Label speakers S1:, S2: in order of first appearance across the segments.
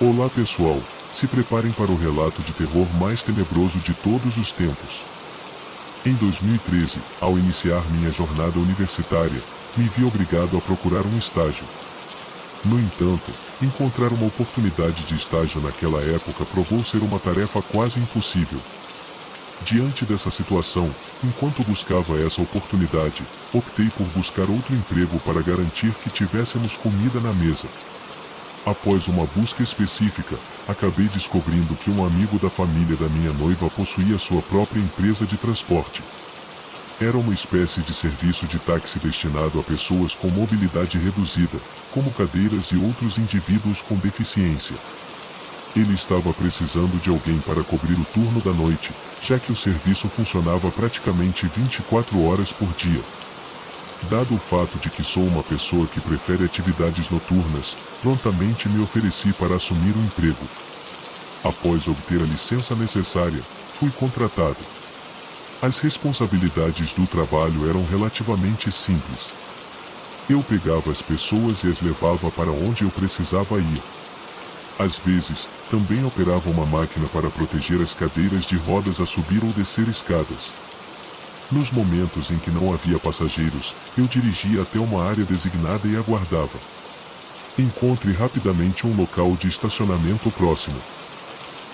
S1: Olá pessoal, se preparem para o relato de terror mais tenebroso de todos os tempos. Em 2013, ao iniciar minha jornada universitária, me vi obrigado a procurar um estágio. No entanto, encontrar uma oportunidade de estágio naquela época provou ser uma tarefa quase impossível. Diante dessa situação, enquanto buscava essa oportunidade, optei por buscar outro emprego para garantir que tivéssemos comida na mesa. Após uma busca específica, acabei descobrindo que um amigo da família da minha noiva possuía sua própria empresa de transporte. Era uma espécie de serviço de táxi destinado a pessoas com mobilidade reduzida, como cadeiras e outros indivíduos com deficiência. Ele estava precisando de alguém para cobrir o turno da noite, já que o serviço funcionava praticamente 24 horas por dia. Dado o fato de que sou uma pessoa que prefere atividades noturnas, prontamente me ofereci para assumir o emprego. Após obter a licença necessária, fui contratado. As responsabilidades do trabalho eram relativamente simples. Eu pegava as pessoas e as levava para onde eu precisava ir. Às vezes, também operava uma máquina para proteger as cadeiras de rodas a subir ou descer escadas. Nos momentos em que não havia passageiros, eu dirigia até uma área designada e aguardava. Encontre rapidamente um local de estacionamento próximo.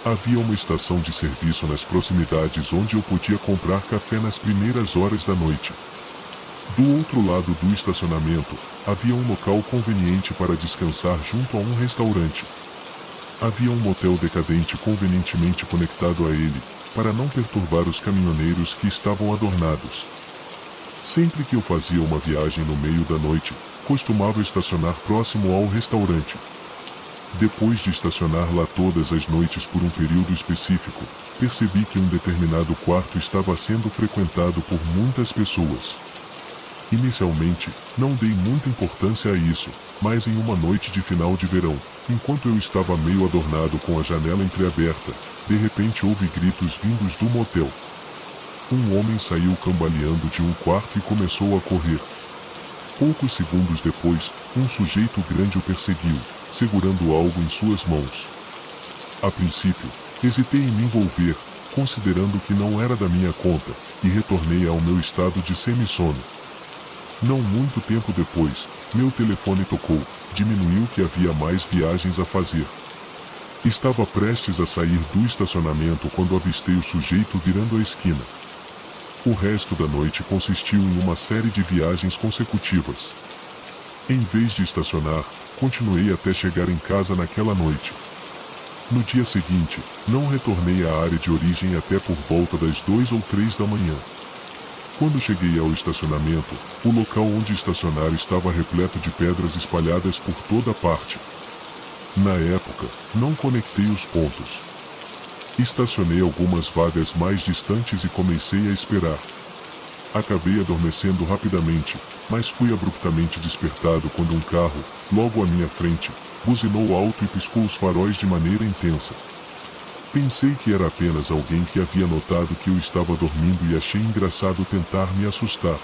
S1: Havia uma estação de serviço nas proximidades onde eu podia comprar café nas primeiras horas da noite. Do outro lado do estacionamento, havia um local conveniente para descansar junto a um restaurante. Havia um motel decadente convenientemente conectado a ele, para não perturbar os caminhoneiros que estavam adornados. Sempre que eu fazia uma viagem no meio da noite, costumava estacionar próximo ao restaurante. Depois de estacionar lá todas as noites por um período específico, percebi que um determinado quarto estava sendo frequentado por muitas pessoas. Inicialmente, não dei muita importância a isso, mas em uma noite de final de verão, enquanto eu estava meio adornado com a janela entreaberta, de repente houve gritos vindos do motel. Um homem saiu cambaleando de um quarto e começou a correr. Poucos segundos depois, um sujeito grande o perseguiu, segurando algo em suas mãos. A princípio, hesitei em me envolver, considerando que não era da minha conta, e retornei ao meu estado de semissono. Não muito tempo depois, meu telefone tocou, diminuiu que havia mais viagens a fazer. Estava prestes a sair do estacionamento quando avistei o sujeito virando a esquina. O resto da noite consistiu em uma série de viagens consecutivas. Em vez de estacionar, continuei até chegar em casa naquela noite. No dia seguinte, não retornei à área de origem até por volta das 2 ou 3 da manhã. Quando cheguei ao estacionamento, o local onde estacionar estava repleto de pedras espalhadas por toda parte. Na época, não conectei os pontos. Estacionei algumas vagas mais distantes e comecei a esperar. Acabei adormecendo rapidamente, mas fui abruptamente despertado quando um carro, logo à minha frente, buzinou alto e piscou os faróis de maneira intensa. Pensei que era apenas alguém que havia notado que eu estava dormindo e achei engraçado tentar me assustar.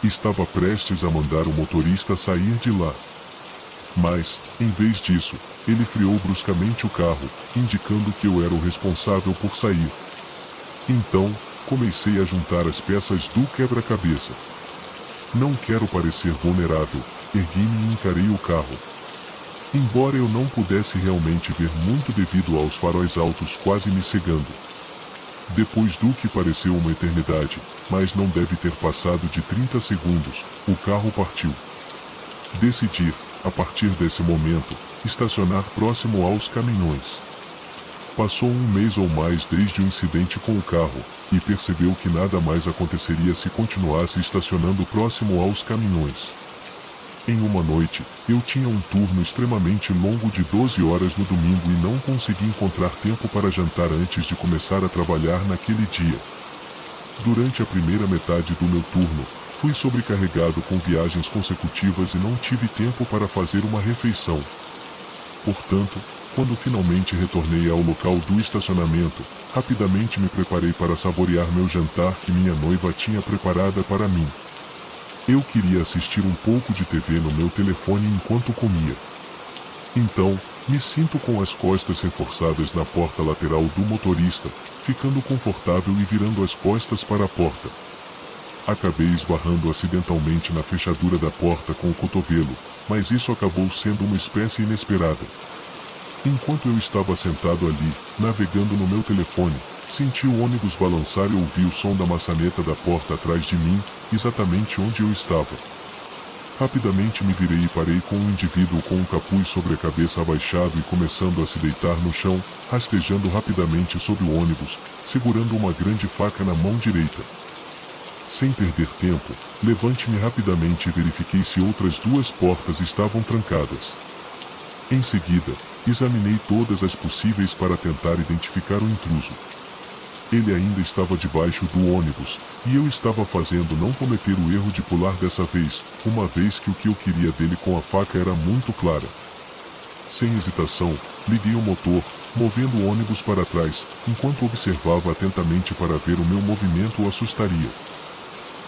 S1: Estava prestes a mandar o motorista sair de lá. Mas, em vez disso, ele freou bruscamente o carro, indicando que eu era o responsável por sair. Então, comecei a juntar as peças do quebra-cabeça. Não quero parecer vulnerável, ergui-me e encarei o carro. Embora eu não pudesse realmente ver muito devido aos faróis altos quase me cegando. Depois do que pareceu uma eternidade, mas não deve ter passado de 30 segundos, o carro partiu. Decidi, a partir desse momento, estacionar próximo aos caminhões. Passou um mês ou mais desde o incidente com o carro, e percebeu que nada mais aconteceria se continuasse estacionando próximo aos caminhões. Em uma noite, eu tinha um turno extremamente longo de 12 horas no domingo e não consegui encontrar tempo para jantar antes de começar a trabalhar naquele dia. Durante a primeira metade do meu turno, fui sobrecarregado com viagens consecutivas e não tive tempo para fazer uma refeição. Portanto, quando finalmente retornei ao local do estacionamento, rapidamente me preparei para saborear meu jantar que minha noiva tinha preparada para mim. Eu queria assistir um pouco de TV no meu telefone enquanto comia. Então, Me sinto com as costas reforçadas na porta lateral do motorista, ficando confortável e virando as costas para a porta. Acabei esbarrando acidentalmente na fechadura da porta com o cotovelo, mas isso acabou sendo uma espécie inesperada. Enquanto eu estava sentado ali, navegando no meu telefone, senti o ônibus balançar e ouvi o som da maçaneta da porta atrás de mim, exatamente onde eu estava. Rapidamente me virei e parei com um indivíduo com um capuz sobre a cabeça abaixado e começando a se deitar no chão, rastejando rapidamente sob o ônibus, segurando uma grande faca na mão direita. Sem perder tempo, levante-me rapidamente e verifiquei se outras duas portas estavam trancadas. Em seguida, examinei todas as possíveis para tentar identificar o intruso. Ele ainda estava debaixo do ônibus, e eu estava fazendo não cometer o erro de pular dessa vez, uma vez que o que eu queria dele com a faca era muito clara. Sem hesitação, liguei o motor, movendo o ônibus para trás, enquanto observava atentamente para ver o meu movimento o assustaria.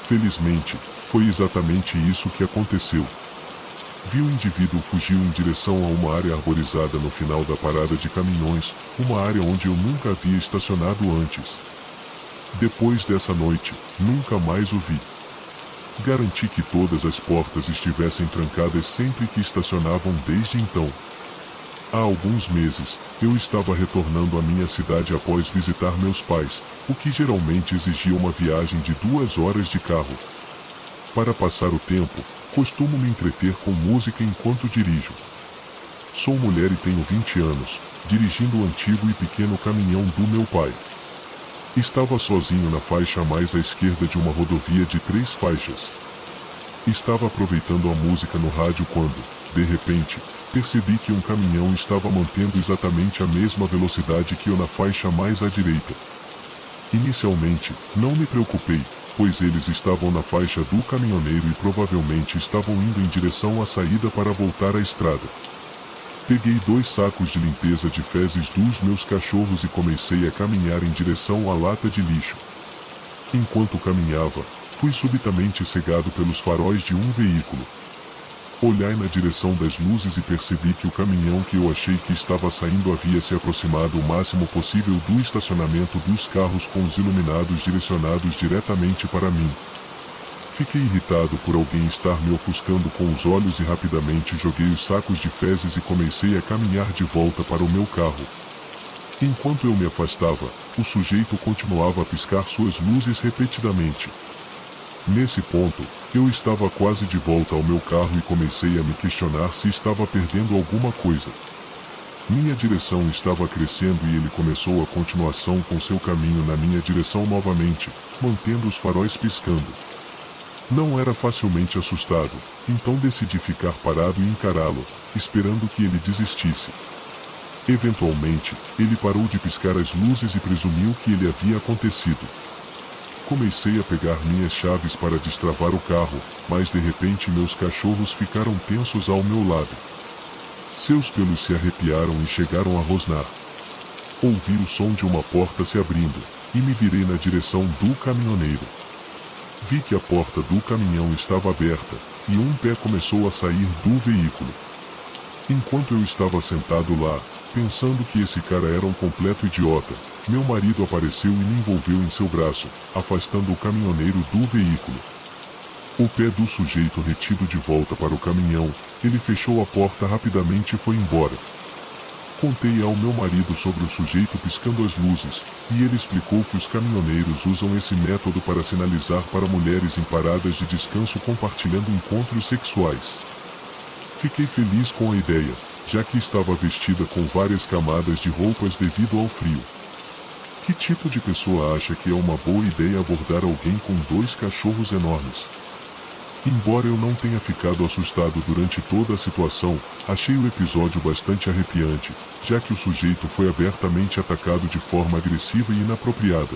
S1: Felizmente, foi exatamente isso que aconteceu. Vi o indivíduo fugir em direção a uma área arborizada no final da parada de caminhões, uma área onde eu nunca havia estacionado antes. Depois dessa noite, nunca mais o vi. Garanti que todas as portas estivessem trancadas sempre que estacionavam desde então. Há alguns meses, eu estava retornando à minha cidade após visitar meus pais, o que geralmente exigia uma viagem de 2 horas de carro. Para passar o tempo, costumo me entreter com música enquanto dirijo. Sou mulher e tenho 20 anos, dirigindo o antigo e pequeno caminhão do meu pai. Estava sozinho na faixa mais à esquerda de uma rodovia de 3 faixas. Estava aproveitando a música no rádio quando, de repente, percebi que um caminhão estava mantendo exatamente a mesma velocidade que eu na faixa mais à direita. Inicialmente, não me preocupei, pois eles estavam na faixa do caminhoneiro e provavelmente estavam indo em direção à saída para voltar à estrada. Peguei 2 sacos de limpeza de fezes dos meus cachorros e comecei a caminhar em direção à lata de lixo. Enquanto caminhava, fui subitamente cegado pelos faróis de um veículo. Olhei na direção das luzes e percebi que o caminhão que eu achei que estava saindo havia se aproximado o máximo possível do estacionamento dos carros com os iluminados direcionados diretamente para mim. Fiquei irritado por alguém estar me ofuscando com os olhos e rapidamente joguei os sacos de fezes e comecei a caminhar de volta para o meu carro. Enquanto eu me afastava, o sujeito continuava a piscar suas luzes repetidamente. Nesse ponto, eu estava quase de volta ao meu carro e comecei a me questionar se estava perdendo alguma coisa. Minha direção estava crescendo e ele começou a continuação com seu caminho na minha direção novamente, mantendo os faróis piscando. Não era facilmente assustado, então decidi ficar parado e encará-lo, esperando que ele desistisse. Eventualmente, ele parou de piscar as luzes e presumiu que ele havia acontecido. Comecei a pegar minhas chaves para destravar o carro, mas de repente meus cachorros ficaram tensos ao meu lado. Seus pelos se arrepiaram e chegaram a rosnar. Ouvi o som de uma porta se abrindo, e me virei na direção do caminhoneiro. Vi que a porta do caminhão estava aberta, e um pé começou a sair do veículo. Enquanto eu estava sentado lá, pensando que esse cara era um completo idiota, meu marido apareceu e me envolveu em seu braço, afastando o caminhoneiro do veículo. O pé do sujeito retido de volta para o caminhão, ele fechou a porta rapidamente e foi embora. Contei ao meu marido sobre o sujeito piscando as luzes, e ele explicou que os caminhoneiros usam esse método para sinalizar para mulheres em paradas de descanso compartilhando encontros sexuais. Fiquei feliz com a ideia, já que estava vestida com várias camadas de roupas devido ao frio. Que tipo de pessoa acha que é uma boa ideia abordar alguém com 2 cachorros enormes? Embora eu não tenha ficado assustado durante toda a situação, achei o episódio bastante arrepiante, já que o sujeito foi abertamente atacado de forma agressiva e inapropriada.